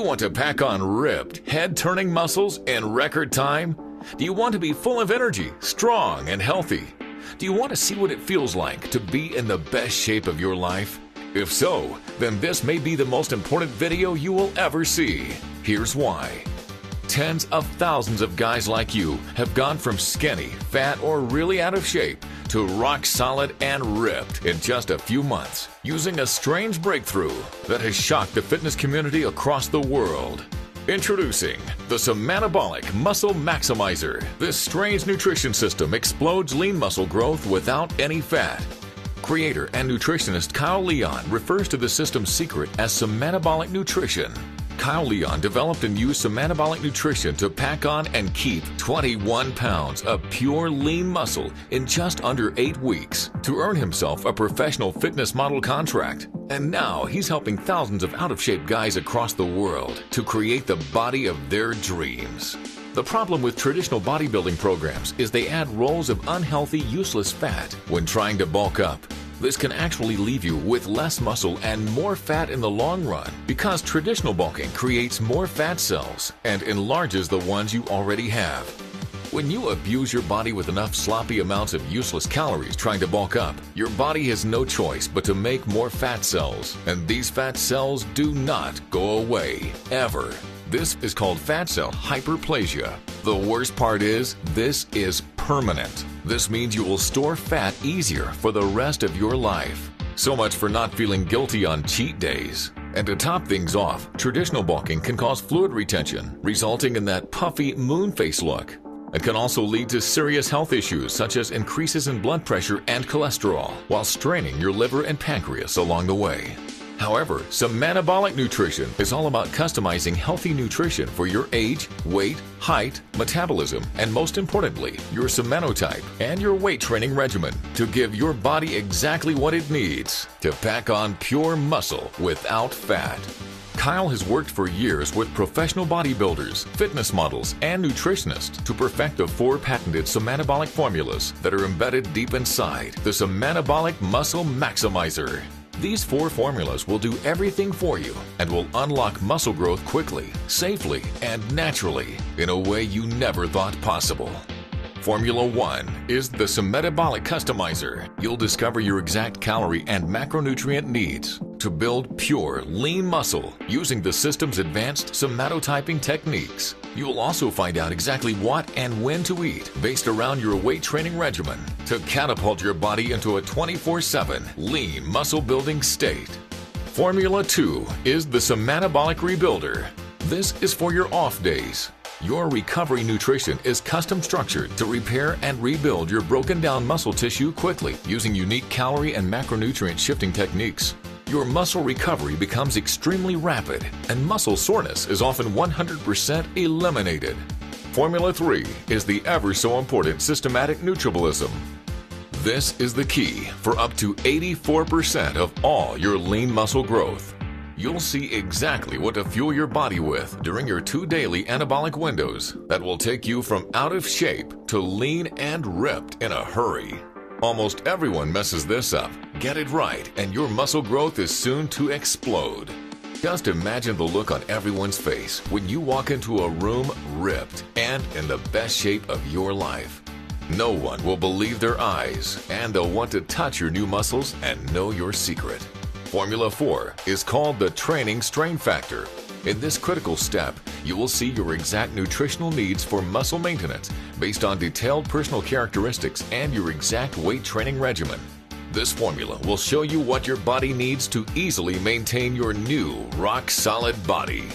want to pack on ripped, head-turning muscles in record time? Do you want to be full of energy, strong, and healthy? Do you want to see what it feels like to be in the best shape of your life? If so, then this may be the most important video you will ever see. Here's why. Tens of thousands of guys like you have gone from skinny, fat, or really out of shape to rock solid and ripped in just a few months using a strange breakthrough that has shocked the fitness community across the world. Introducing the Somanabolic Muscle Maximizer. This strange nutrition system explodes lean muscle growth without any fat. Creator and nutritionist Kyle Leon refers to the system's secret as Somanabolic Nutrition. Kyle Leon developed and used Somanabolic Nutrition to pack on and keep 21 pounds of pure lean muscle in just under 8 weeks to earn himself a professional fitness model contract. And now he's helping thousands of out-of-shape guys across the world to create the body of their dreams. The problem with traditional bodybuilding programs is they add rolls of unhealthy, useless fat when trying to bulk up. This can actually leave you with less muscle and more fat in the long run because traditional bulking creates more fat cells and enlarges the ones you already have. When you abuse your body with enough sloppy amounts of useless calories trying to bulk up, your body has no choice but to make more fat cells, and these fat cells do not go away, ever. This is called fat cell hyperplasia. The worst part is, this is permanent. This means you will store fat easier for the rest of your life. So much for not feeling guilty on cheat days. And to top things off, traditional bulking can cause fluid retention, resulting in that puffy moon face look. It can also lead to serious health issues such as increases in blood pressure and cholesterol, while straining your liver and pancreas along the way. However, Somanabolic Nutrition is all about customizing healthy nutrition for your age, weight, height, metabolism, and most importantly, your somatotype and your weight training regimen to give your body exactly what it needs to pack on pure muscle without fat. Kyle has worked for years with professional bodybuilders, fitness models, and nutritionists to perfect the 4 patented Somanabolic formulas that are embedded deep inside the Somanabolic Muscle Maximizer. These 4 formulas will do everything for you and will unlock muscle growth quickly, safely, and naturally in a way you never thought possible. Formula 1 is the Somanabolic Customizer. You'll discover your exact calorie and macronutrient needs to build pure, lean muscle using the system's advanced somatotyping techniques. You'll also find out exactly what and when to eat based around your weight training regimen to catapult your body into a 24/7 lean muscle building state. Formula 2 is the Somanabolic Rebuilder. This is for your off days. Your recovery nutrition is custom structured to repair and rebuild your broken down muscle tissue quickly using unique calorie and macronutrient shifting techniques. Your muscle recovery becomes extremely rapid, and muscle soreness is often 100% eliminated. Formula 3 is the ever so important systematic Nutribolism. This is the key for up to 84% of all your lean muscle growth. You'll see exactly what to fuel your body with during your 2 daily anabolic windows that will take you from out of shape to lean and ripped in a hurry. Almost everyone messes this up. Get it right, and your muscle growth is soon to explode. Just imagine the look on everyone's face when you walk into a room ripped and in the best shape of your life. No one will believe their eyes, and they'll want to touch your new muscles and know your secret. Formula 4 is called the Training Strain Factor. In this critical step, you will see your exact nutritional needs for muscle maintenance based on detailed personal characteristics and your exact weight training regimen. This formula will show you what your body needs to easily maintain your new rock-solid body.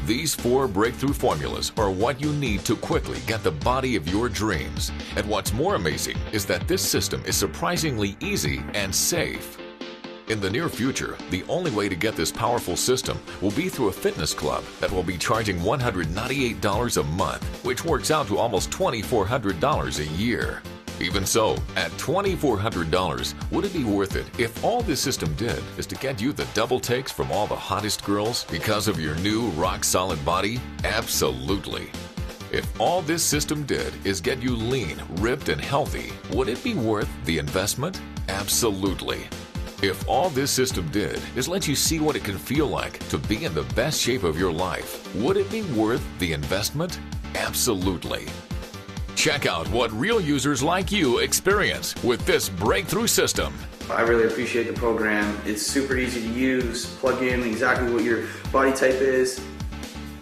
These 4 breakthrough formulas are what you need to quickly get the body of your dreams. And what's more amazing is that this system is surprisingly easy and safe. In the near future, the only way to get this powerful system will be through a fitness club that will be charging $198 a month, which works out to almost $2,400 a year. Even so, at $2,400, would it be worth it if all this system did is to get you the double takes from all the hottest girls because of your new rock-solid body? Absolutely. If all this system did is get you lean, ripped, and healthy, would it be worth the investment? Absolutely. If all this system did is let you see what it can feel like to be in the best shape of your life, would it be worth the investment? Absolutely. Check out what real users like you experience with this breakthrough system. I really appreciate the program. It's super easy to use, plug in exactly what your body type is.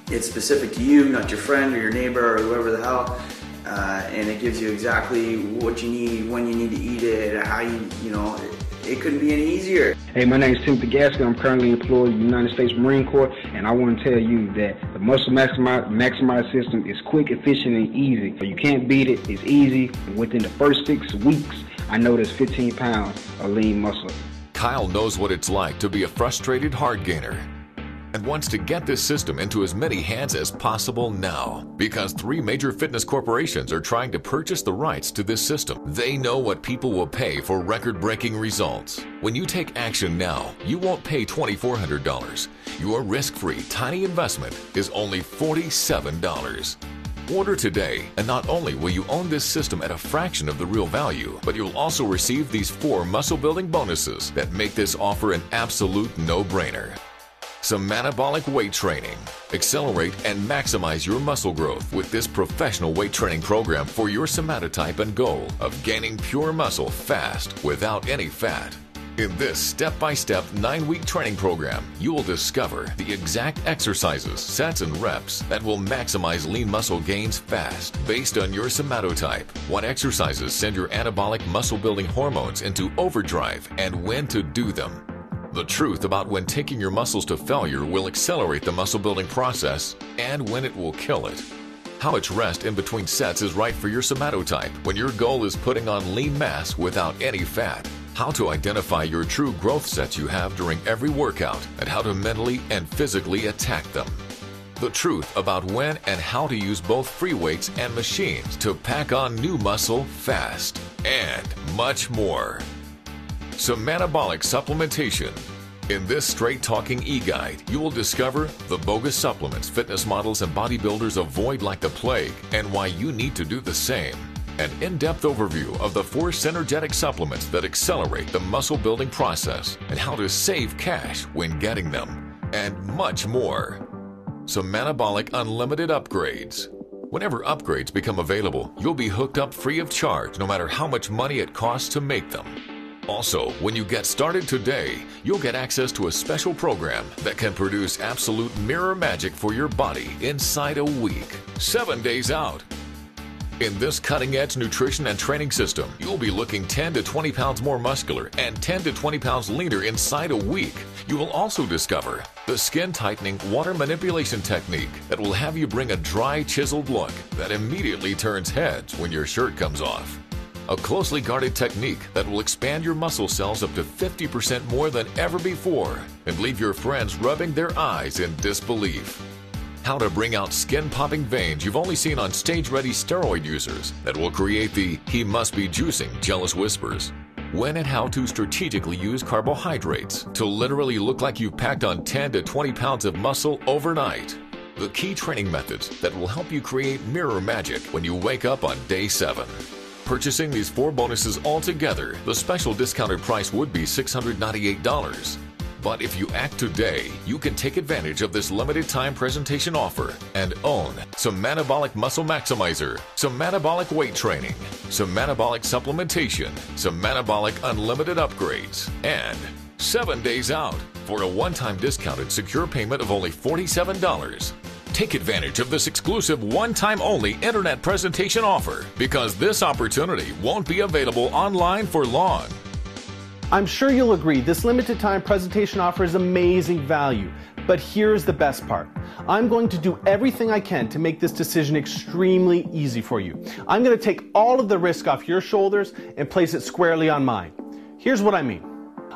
It's specific to you, not your friend or your neighbor or whoever the hell. And it gives you exactly what you need, when you need to eat it, how it couldn't be any easier. Hey, my name is Timothy Gaskell. I'm currently employed in the United States Marine Corps, and I want to tell you that the Muscle Maximize system is quick, efficient, and easy. You can't beat it. It's easy. Within the first 6 weeks, I noticed 15 pounds of lean muscle. Kyle knows what it's like to be a frustrated hard gainer and wants to get this system into as many hands as possible now because 3 major fitness corporations are trying to purchase the rights to this system. They know what people will pay for record-breaking results. When you take action now, you won't pay $2,400. Your risk-free tiny investment is only $47. Order today, and not only will you own this system at a fraction of the real value, but you'll also receive these 4 muscle-building bonuses that make this offer an absolute no-brainer. Some metabolic weight training. Accelerate and maximize your muscle growth with this professional weight training program for your somatotype and goal of gaining pure muscle fast without any fat. In this step-by-step 9-week training program, you will discover the exact exercises, sets, and reps that will maximize lean muscle gains fast based on your somatotype, what exercises send your anabolic muscle-building hormones into overdrive, and when to do them. The truth about when taking your muscles to failure will accelerate the muscle-building process and when it will kill it. How much rest in between sets is right for your somatotype when your goal is putting on lean mass without any fat. How to identify your true growth sets you have during every workout and how to mentally and physically attack them. The truth about when and how to use both free weights and machines to pack on new muscle fast, and much more. Some metabolic supplementation. In this straight-talking e-guide, you will discover the bogus supplements fitness models and bodybuilders avoid like the plague and why you need to do the same. An in-depth overview of the 4 synergetic supplements that accelerate the muscle-building process and how to save cash when getting them, and much more. Some metabolic unlimited upgrades. Whenever upgrades become available, you'll be hooked up free of charge no matter how much money it costs to make them. Also, when you get started today, you'll get access to a special program that can produce absolute mirror magic for your body inside a week, 7 days out. In this cutting-edge nutrition and training system, you'll be looking 10 to 20 pounds more muscular and 10 to 20 pounds leaner inside a week. You will also discover the skin-tightening water manipulation technique that will have you bring a dry, chiseled look that immediately turns heads when your shirt comes off. A closely guarded technique that will expand your muscle cells up to 50% more than ever before and leave your friends rubbing their eyes in disbelief. How to bring out skin-popping veins you've only seen on stage-ready steroid users that will create the "he must be juicing" jealous whispers. When and how to strategically use carbohydrates to literally look like you've packed on 10 to 20 pounds of muscle overnight. The key training methods that will help you create mirror magic when you wake up on day 7. Purchasing these 4 bonuses all together, the special discounted price would be $698. But if you act today, you can take advantage of this limited time presentation offer and own some Metabolic Muscle Maximizer, some metabolic weight training, some metabolic supplementation, some metabolic unlimited upgrades, and 7 days out for a one-time discounted secure payment of only $47. Take advantage of this exclusive one-time only internet presentation offer because this opportunity won't be available online for long. I'm sure you'll agree this limited time presentation offer is amazing value, but here's the best part. I'm going to do everything I can to make this decision extremely easy for you. I'm going to take all of the risk off your shoulders and place it squarely on mine. Here's what I mean.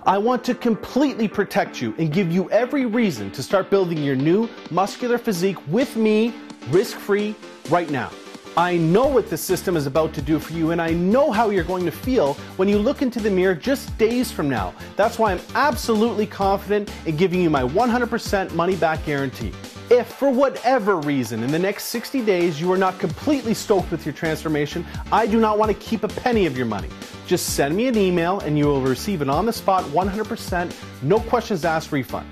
I want to completely protect you and give you every reason to start building your new muscular physique with me, risk-free, right now. I know what this system is about to do for you, and I know how you're going to feel when you look into the mirror just days from now. That's why I'm absolutely confident in giving you my 100% money-back guarantee. If, for whatever reason, in the next 60 days you are not completely stoked with your transformation, I do not want to keep a penny of your money. Just send me an email and you will receive an on-the-spot 100%, no questions asked refund.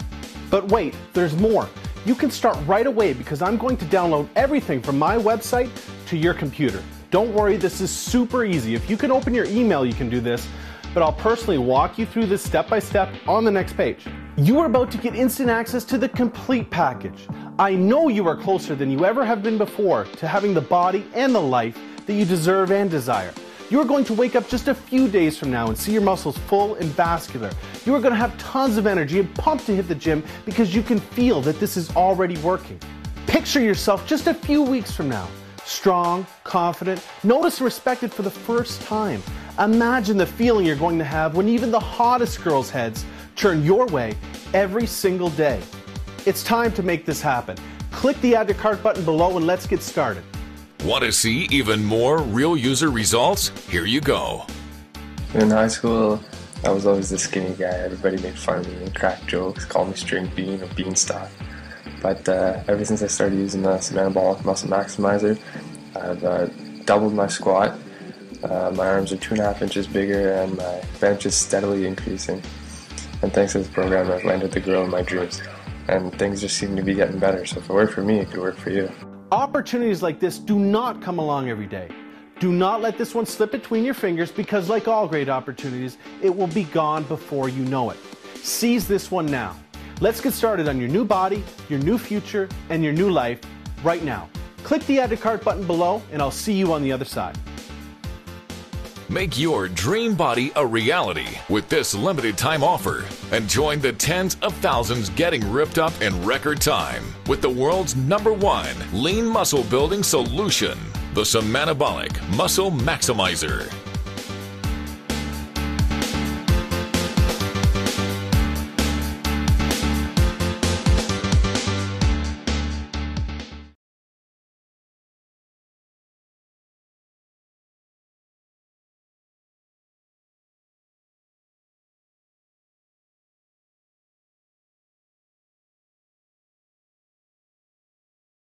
But wait, there's more. You can start right away because I'm going to download everything from my website to your computer. Don't worry, this is super easy. If you can open your email, you can do this, but I'll personally walk you through this step by step on the next page. You are about to get instant access to the complete package. I know you are closer than you ever have been before to having the body and the life that you deserve and desire. You are going to wake up just a few days from now and see your muscles full and vascular. You are going to have tons of energy and pumped to hit the gym because you can feel that this is already working. Picture yourself just a few weeks from now. Strong, confident, noticed and respected for the first time. Imagine the feeling you're going to have when even the hottest girls' heads turn your way every single day. It's time to make this happen. Click the Add to Cart button below and let's get started. Want to see even more real user results? Here you go. In high school, I was always the skinny guy. Everybody made fun of me and cracked jokes, called me string bean or beanstalk. But ever since I started using the Metabolic Muscle Maximizer, I've doubled my squat. My arms are 2.5 inches bigger and my bench is steadily increasing. And thanks to this program, I've landed the girl of my dreams. And things just seem to be getting better. So if it worked for me, it could work for you. Opportunities like this do not come along every day. Do not let this one slip between your fingers because, like all great opportunities, it will be gone before you know it. Seize this one now. Let's get started on your new body, your new future, and your new life right now. Click the Add to Cart button below and I'll see you on the other side. Make your dream body a reality with this limited time offer and join the tens of thousands getting ripped up in record time with the world's #1 lean muscle building solution, the Metabolic Muscle Maximizer.